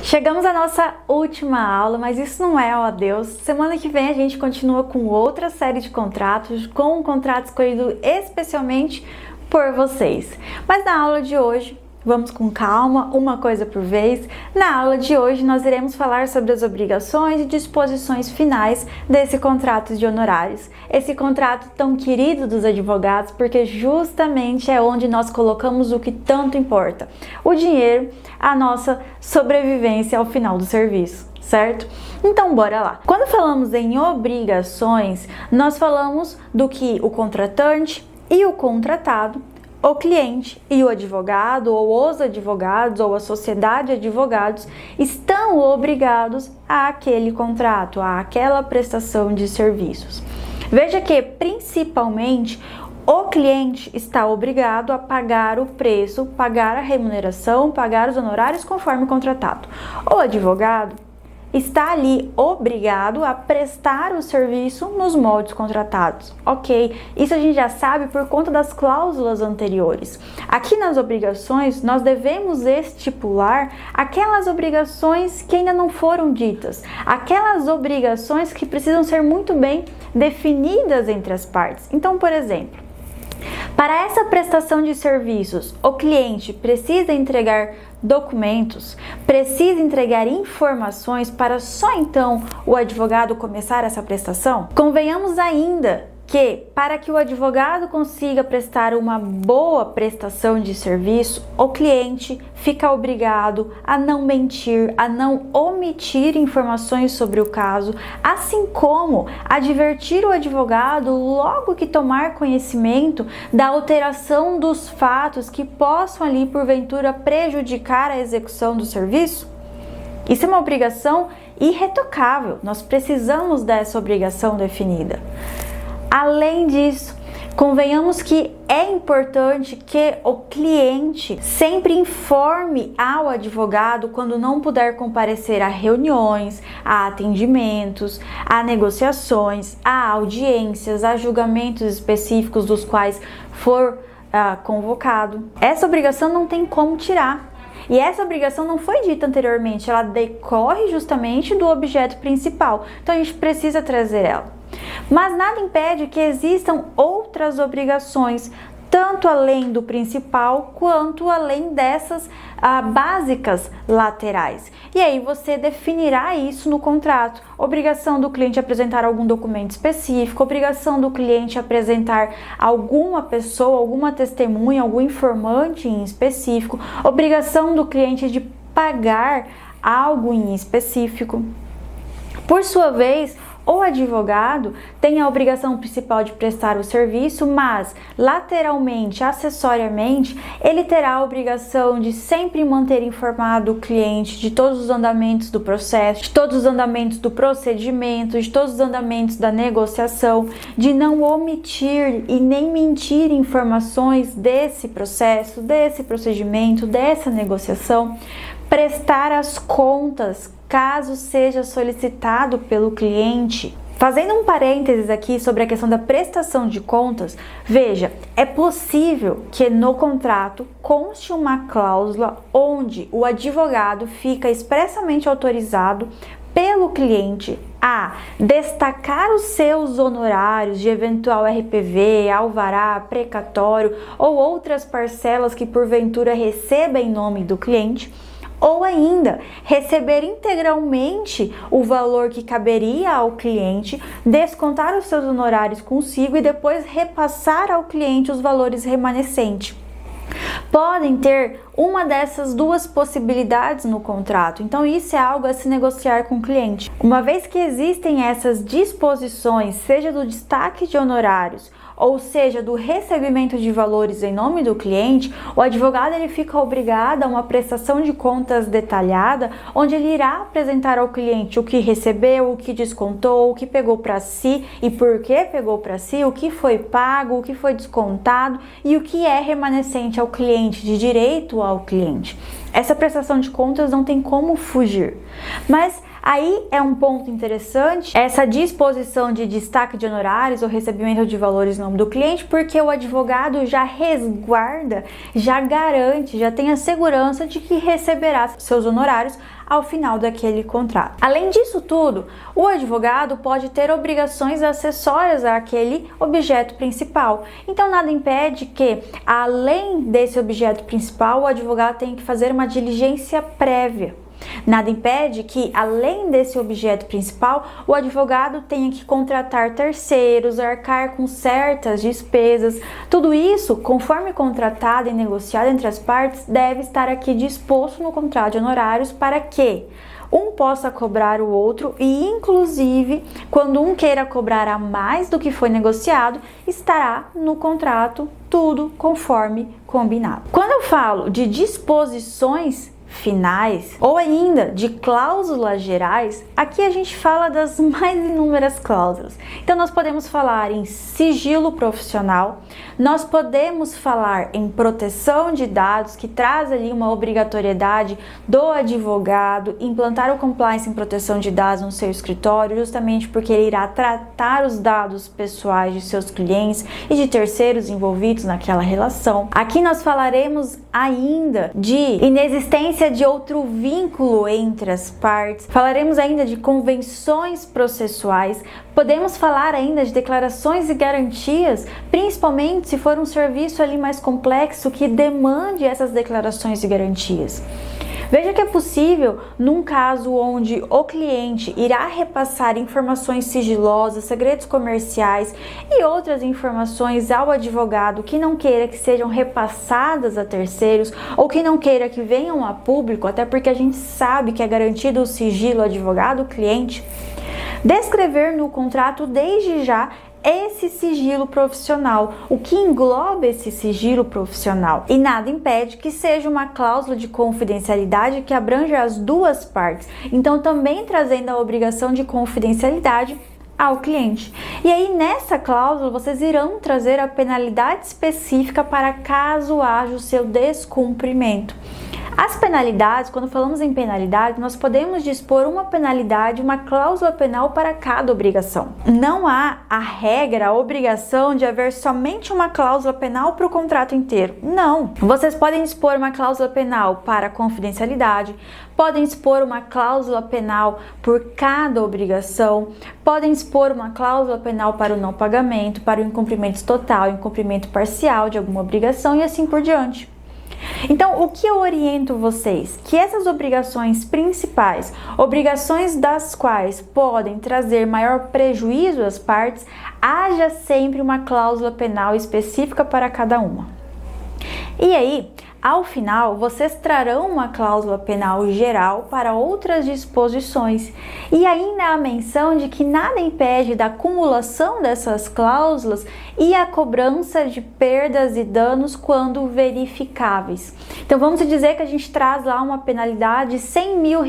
Chegamos à nossa última aula, mas isso não é o adeus. Semana que vem a gente continua com outra série de contratos, com um contrato escolhido especialmente por vocês. Mas na aula de hoje, vamos com calma, uma coisa por vez. Na aula de hoje nós iremos falar sobre as obrigações e disposições finais desse contrato de honorários. Esse contrato tão querido dos advogados, porque justamente é onde nós colocamos o que tanto importa: o dinheiro, a nossa sobrevivência ao final do serviço, certo? Então bora lá. Quando falamos em obrigações, nós falamos do que o contratante e o contratado, o cliente e o advogado, ou os advogados, ou a sociedade de advogados, estão obrigados àquele contrato, àquela prestação de serviços. Veja que, principalmente, o cliente está obrigado a pagar o preço, pagar a remuneração, pagar os honorários conforme contratado. O advogado está ali obrigado a prestar o serviço nos moldes contratados. Ok, isso a gente já sabe por conta das cláusulas anteriores. Aqui nas obrigações, nós devemos estipular aquelas obrigações que ainda não foram ditas, aquelas obrigações que precisam ser muito bem definidas entre as partes. Então, por exemplo, para essa prestação de serviços, o cliente precisa entregar documentos, precisa entregar informações para só então o advogado começar essa prestação? Convenhamos ainda que, para que o advogado consiga prestar uma boa prestação de serviço, o cliente fica obrigado a não mentir, a não omitir informações sobre o caso, assim como advertir o advogado logo que tomar conhecimento da alteração dos fatos que possam ali, porventura, prejudicar a execução do serviço. Isso é uma obrigação irretocável, nós precisamos dessa obrigação definida. Além disso, convenhamos que é importante que o cliente sempre informe ao advogado quando não puder comparecer a reuniões, a atendimentos, a negociações, a audiências, a julgamentos específicos dos quais for convocado. Essa obrigação não tem como tirar. E essa obrigação não foi dita anteriormente, ela decorre justamente do objeto principal. Então a gente precisa trazer ela. Mas nada impede que existam outras obrigações, tanto além do principal quanto além dessas básicas laterais. E aí você definirá isso no contrato. Obrigação do cliente apresentar algum documento específico, obrigação do cliente apresentar alguma pessoa, alguma testemunha, algum informante em específico, obrigação do cliente de pagar algo em específico. Por sua vez, o advogado tem a obrigação principal de prestar o serviço, mas lateralmente, acessoriamente, ele terá a obrigação de sempre manter informado o cliente de todos os andamentos do processo, de todos os andamentos do procedimento, de todos os andamentos da negociação, de não omitir e nem mentir informações desse processo, desse procedimento, dessa negociação, prestar as contas caso seja solicitado pelo cliente. Fazendo um parênteses aqui sobre a questão da prestação de contas, veja, é possível que no contrato conste uma cláusula onde o advogado fica expressamente autorizado pelo cliente a destacar os seus honorários de eventual RPV, alvará, precatório ou outras parcelas que porventura receba em nome do cliente, ou ainda receber integralmente o valor que caberia ao cliente, descontar os seus honorários consigo e depois repassar ao cliente os valores remanescentes. Podem ter uma dessas duas possibilidades no contrato, então isso é algo a se negociar com o cliente. Uma vez que existem essas disposições, seja do destaque de honorários, ou seja, do recebimento de valores em nome do cliente, o advogado ele fica obrigado a uma prestação de contas detalhada, onde ele irá apresentar ao cliente o que recebeu, o que descontou, o que pegou para si e por que pegou para si, o que foi pago, o que foi descontado e o que é remanescente ao cliente, de direito ao cliente. Essa prestação de contas não tem como fugir, mas Aí é um ponto interessante essa disposição de destaque de honorários ou recebimento de valores no nome do cliente, porque o advogado já resguarda, já garante, já tem a segurança de que receberá seus honorários ao final daquele contrato. Além disso tudo, o advogado pode ter obrigações acessórias àquele objeto principal. Então nada impede que, além desse objeto principal, o advogado tenha que fazer uma diligência prévia. Nada impede que, além desse objeto principal, o advogado tenha que contratar terceiros, arcar com certas despesas. Tudo isso, conforme contratado e negociado entre as partes, deve estar aqui disposto no contrato de honorários para que um possa cobrar o outro e, inclusive, quando um queira cobrar a mais do que foi negociado, estará no contrato tudo conforme combinado. Quando eu falo de disposições finais ou ainda de cláusulas gerais, aqui a gente fala das mais inúmeras cláusulas. Então nós podemos falar em sigilo profissional, nós podemos falar em proteção de dados, que traz ali uma obrigatoriedade do advogado implantar o compliance em proteção de dados no seu escritório, justamente porque ele irá tratar os dados pessoais de seus clientes e de terceiros envolvidos naquela relação. Aqui nós falaremos ainda de inexistência de outro vínculo entre as partes, falaremos ainda de convenções processuais, podemos falar ainda de declarações e garantias, principalmente se for um serviço ali mais complexo que demande essas declarações e garantias. Veja que é possível, num caso onde o cliente irá repassar informações sigilosas, segredos comerciais e outras informações ao advogado que não queira que sejam repassadas a terceiros ou que não queira que venham a público, até porque a gente sabe que é garantido o sigilo advogado-cliente, descrever no contrato desde já esse sigilo profissional, o que engloba esse sigilo profissional, e nada impede que seja uma cláusula de confidencialidade que abranja as duas partes, então também trazendo a obrigação de confidencialidade ao cliente. E aí nessa cláusula vocês irão trazer a penalidade específica para caso haja o seu descumprimento. As penalidades, quando falamos em penalidade, nós podemos dispor uma penalidade, uma cláusula penal para cada obrigação. Não há a regra, a obrigação de haver somente uma cláusula penal para o contrato inteiro. Não! Vocês podem dispor uma cláusula penal para confidencialidade, podem dispor uma cláusula penal por cada obrigação, podem dispor uma cláusula penal para o não pagamento, para o incumprimento total, incumprimento parcial de alguma obrigação e assim por diante. Então, o que eu oriento vocês? Que essas obrigações principais, obrigações das quais podem trazer maior prejuízo às partes, haja sempre uma cláusula penal específica para cada uma. E aí, ao final, vocês trarão uma cláusula penal geral para outras disposições e ainda a menção de que nada impede da acumulação dessas cláusulas e a cobrança de perdas e danos quando verificáveis. Então vamos dizer que a gente traz lá uma penalidade de R$100 mil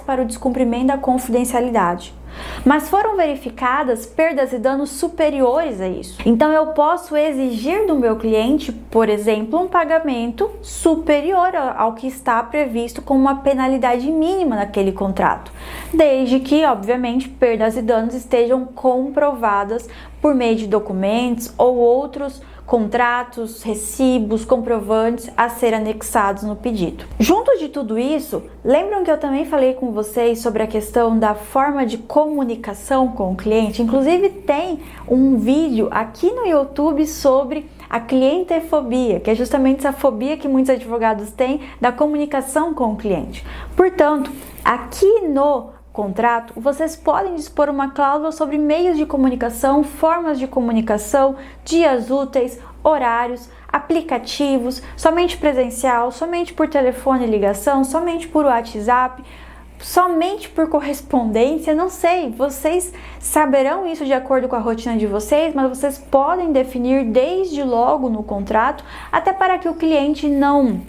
para o descumprimento da confidencialidade. Mas foram verificadas perdas e danos superiores a isso. Então eu posso exigir do meu cliente, por exemplo, um pagamento superior ao que está previsto como uma penalidade mínima naquele contrato, desde que, obviamente, perdas e danos estejam comprovadas por meio de documentos ou outros contratos, recibos, comprovantes a ser anexados no pedido. Junto de tudo isso, lembram que eu também falei com vocês sobre a questão da forma de comunicação com o cliente? Inclusive tem um vídeo aqui no YouTube sobre a clientefobia, que é justamente essa fobia que muitos advogados têm da comunicação com o cliente. Portanto, aqui no contrato, vocês podem dispor uma cláusula sobre meios de comunicação, formas de comunicação, dias úteis, horários, aplicativos, somente presencial, somente por telefone e ligação, somente por WhatsApp, somente por correspondência, não sei, vocês saberão isso de acordo com a rotina de vocês, mas vocês podem definir desde logo no contrato, até para que o cliente não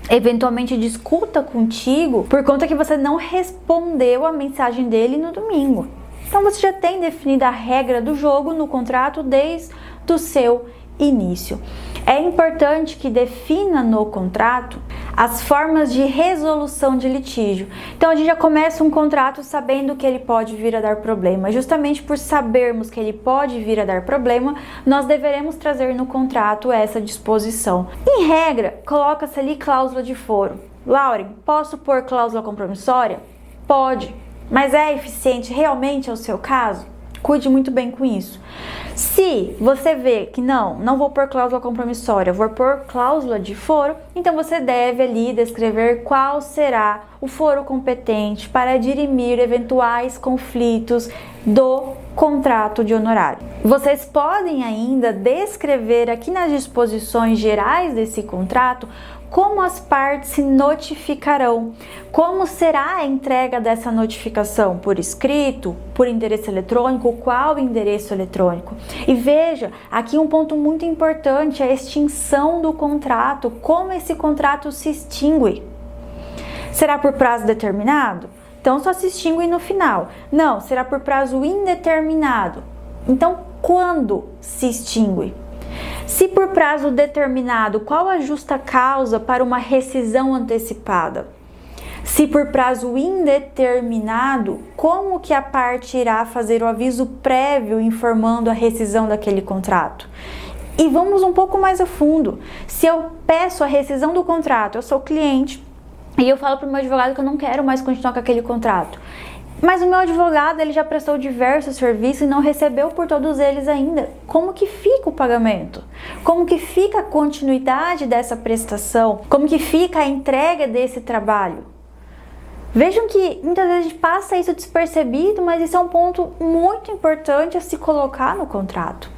eventualmente discuta contigo por conta que você não respondeu a mensagem dele no domingo. Então você já tem definida a regra do jogo no contrato desde o seu início. É importante que defina no contrato as formas de resolução de litígio. Então a gente já começa um contrato sabendo que ele pode vir a dar problema. Justamente por sabermos que ele pode vir a dar problema, nós deveremos trazer no contrato essa disposição. Em regra, coloca-se ali cláusula de foro. Lauren, posso pôr cláusula compromissória? Pode, mas é eficiente realmente ao seu caso? Cuide muito bem com isso. Se você vê que não vou pôr cláusula compromissória, vou pôr cláusula de foro, então você deve ali descrever qual será o foro competente para dirimir eventuais conflitos do contrato de honorário. Vocês podem ainda descrever aqui nas disposições gerais desse contrato como as partes se notificarão, como será a entrega dessa notificação, por escrito, por endereço eletrônico, qual endereço eletrônico. E veja, aqui um ponto muito importante, a extinção do contrato, como esse contrato se extingue. Será por prazo determinado? Então só se extingue no final. Não, será por prazo indeterminado. Então quando se extingue? Se por prazo determinado, qual a justa causa para uma rescisão antecipada? Se por prazo indeterminado, como que a parte irá fazer o aviso prévio informando a rescisão daquele contrato? E vamos um pouco mais a fundo. Se eu peço a rescisão do contrato, eu sou cliente e eu falo para o meu advogado que eu não quero mais continuar com aquele contrato. Mas o meu advogado, ele já prestou diversos serviços e não recebeu por todos eles ainda. Como que fica o pagamento? Como que fica a continuidade dessa prestação? Como que fica a entrega desse trabalho? Vejam que muitas vezes a gente passa isso despercebido, mas isso é um ponto muito importante a se colocar no contrato.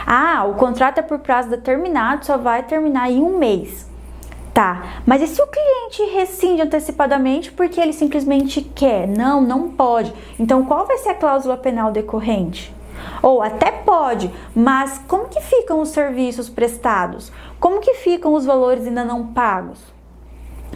Ah, o contrato é por prazo determinado, só vai terminar em um mês. Tá, mas e se o cliente rescinde antecipadamente porque ele simplesmente quer? Não pode. Então qual vai ser a cláusula penal decorrente? Ou até pode, mas como que ficam os serviços prestados? Como que ficam os valores ainda não pagos?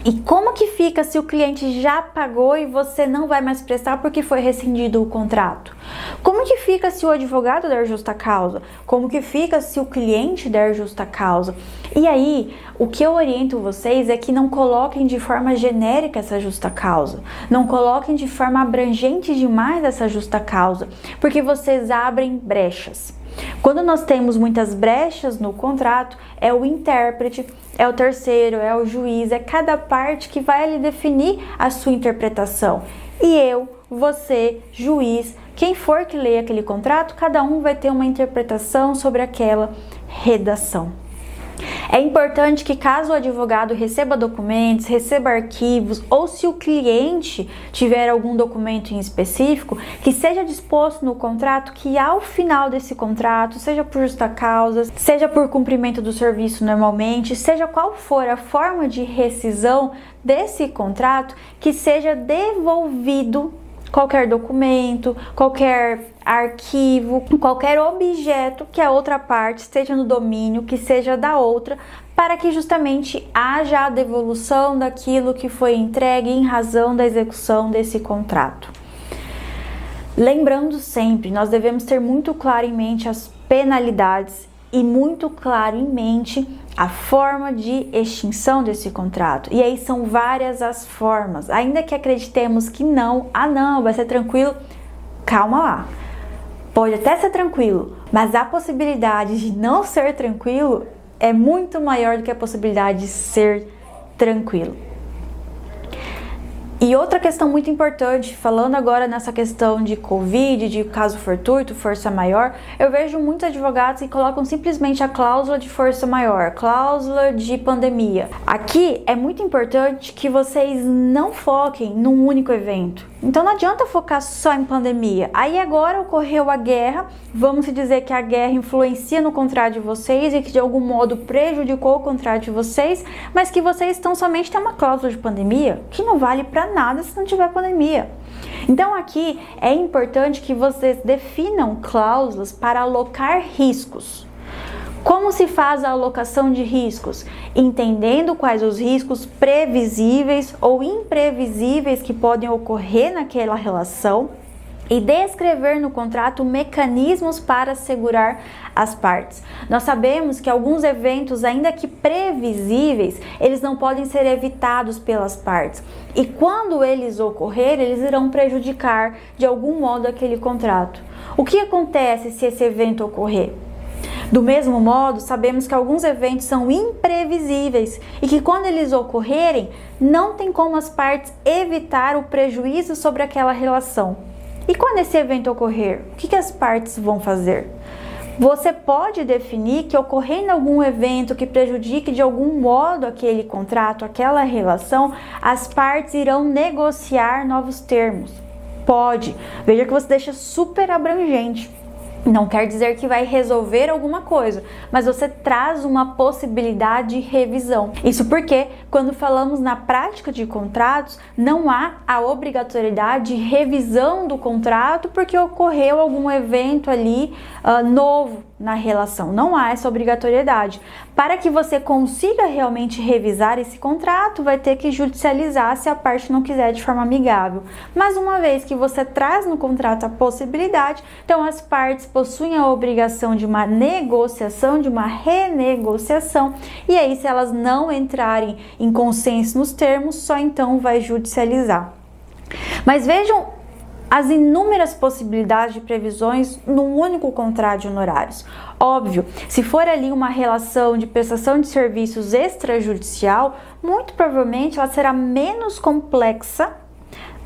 E como que fica se o cliente já pagou e você não vai mais prestar porque foi rescindido o contrato? Como que fica se o advogado der justa causa? Como que fica se o cliente der justa causa? E aí, o que eu oriento vocês é que não coloquem de forma genérica essa justa causa. Não coloquem de forma abrangente demais essa justa causa, porque vocês abrem brechas. Quando nós temos muitas brechas no contrato, é o intérprete, é o terceiro, é o juiz, é cada parte que vai ali definir a sua interpretação. E eu, você, juiz, quem for que leia aquele contrato, cada um vai ter uma interpretação sobre aquela redação. É importante que caso o advogado receba documentos, receba arquivos ou se o cliente tiver algum documento em específico, que seja disposto no contrato que ao final desse contrato, seja por justa causa, seja por cumprimento do serviço normalmente, seja qual for a forma de rescisão desse contrato, que seja devolvido qualquer documento, qualquer arquivo, qualquer objeto que a outra parte esteja no domínio, que seja da outra, para que justamente haja a devolução daquilo que foi entregue em razão da execução desse contrato. Lembrando sempre, nós devemos ter muito claro em mente as penalidades e muito claro em mente a forma de extinção desse contrato. E aí são várias as formas. Ainda que acreditemos que não, vai ser tranquilo, calma lá. Pode até ser tranquilo, mas a possibilidade de não ser tranquilo é muito maior do que a possibilidade de ser tranquilo. E outra questão muito importante, falando agora nessa questão de Covid, de caso fortuito, força maior, eu vejo muitos advogados que colocam simplesmente a cláusula de força maior, cláusula de pandemia. Aqui é muito importante que vocês não foquem num único evento. Então não adianta focar só em pandemia. Aí agora ocorreu a guerra, vamos dizer que a guerra influencia no contrato de vocês e que de algum modo prejudicou o contrato de vocês, mas que vocês estão somente tem uma cláusula de pandemia que não vale para nada se não tiver pandemia. Então aqui é importante que vocês definam cláusulas para alocar riscos. Como se faz a alocação de riscos? Entendendo quais os riscos previsíveis ou imprevisíveis que podem ocorrer naquela relação e descrever no contrato mecanismos para assegurar as partes. Nós sabemos que alguns eventos, ainda que previsíveis, eles não podem ser evitados pelas partes. E quando eles ocorrerem, eles irão prejudicar de algum modo aquele contrato. O que acontece se esse evento ocorrer? Do mesmo modo, sabemos que alguns eventos são imprevisíveis e que quando eles ocorrerem, não tem como as partes evitar o prejuízo sobre aquela relação. E quando esse evento ocorrer, o que as partes vão fazer? Você pode definir que ocorrendo algum evento que prejudique de algum modo aquele contrato, aquela relação, as partes irão negociar novos termos. Pode. Veja que você deixa super abrangente. Não quer dizer que vai resolver alguma coisa, mas você traz uma possibilidade de revisão. Isso porque, quando falamos na prática de contratos, não há a obrigatoriedade de revisão do contrato porque ocorreu algum evento ali novo na relação. Não há essa obrigatoriedade. Para que você consiga realmente revisar esse contrato, vai ter que judicializar se a parte não quiser de forma amigável. Mas uma vez que você traz no contrato a possibilidade, então as partes possuem a obrigação de uma negociação, de uma renegociação, e aí se elas não entrarem em consenso nos termos, só então vai judicializar. Mas vejam as inúmeras possibilidades de previsões num único contrato de honorários. Óbvio, se for ali uma relação de prestação de serviços extrajudicial, muito provavelmente ela será menos complexa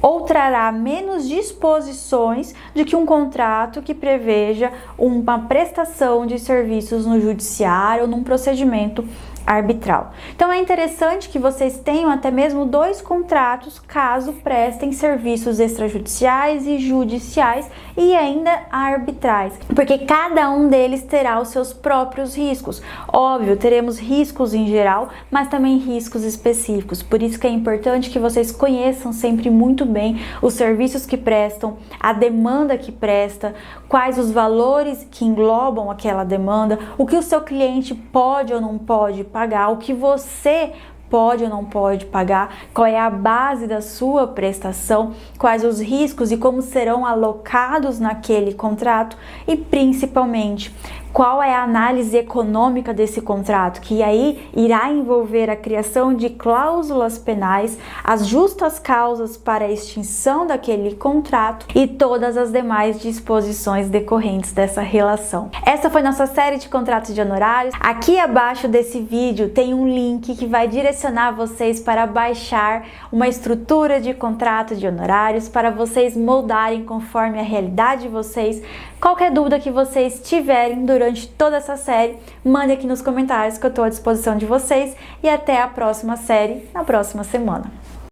ou trará menos disposições do que um contrato que preveja uma prestação de serviços no judiciário ou num procedimento arbitral. Então é interessante que vocês tenham até mesmo 2 contratos caso prestem serviços extrajudiciais e judiciais e ainda arbitrais, porque cada um deles terá os seus próprios riscos. Óbvio, teremos riscos em geral, mas também riscos específicos. Por isso que é importante que vocês conheçam sempre muito bem os serviços que prestam, a demanda que presta, quais os valores que englobam aquela demanda, o que o seu cliente pode ou não pode pagar, o que você pode ou não pode pagar, qual é a base da sua prestação, quais os riscos e como serão alocados naquele contrato e principalmente qual é a análise econômica desse contrato, que aí irá envolver a criação de cláusulas penais, as justas causas para a extinção daquele contrato e todas as demais disposições decorrentes dessa relação. Essa foi nossa série de contratos de honorários. Aqui abaixo desse vídeo tem um link que vai direcionar vocês para baixar uma estrutura de contrato de honorários para vocês moldarem conforme a realidade de vocês. Qualquer dúvida que vocês tiverem durante toda essa série, mande aqui nos comentários que eu estou à disposição de vocês e até a próxima série na próxima semana.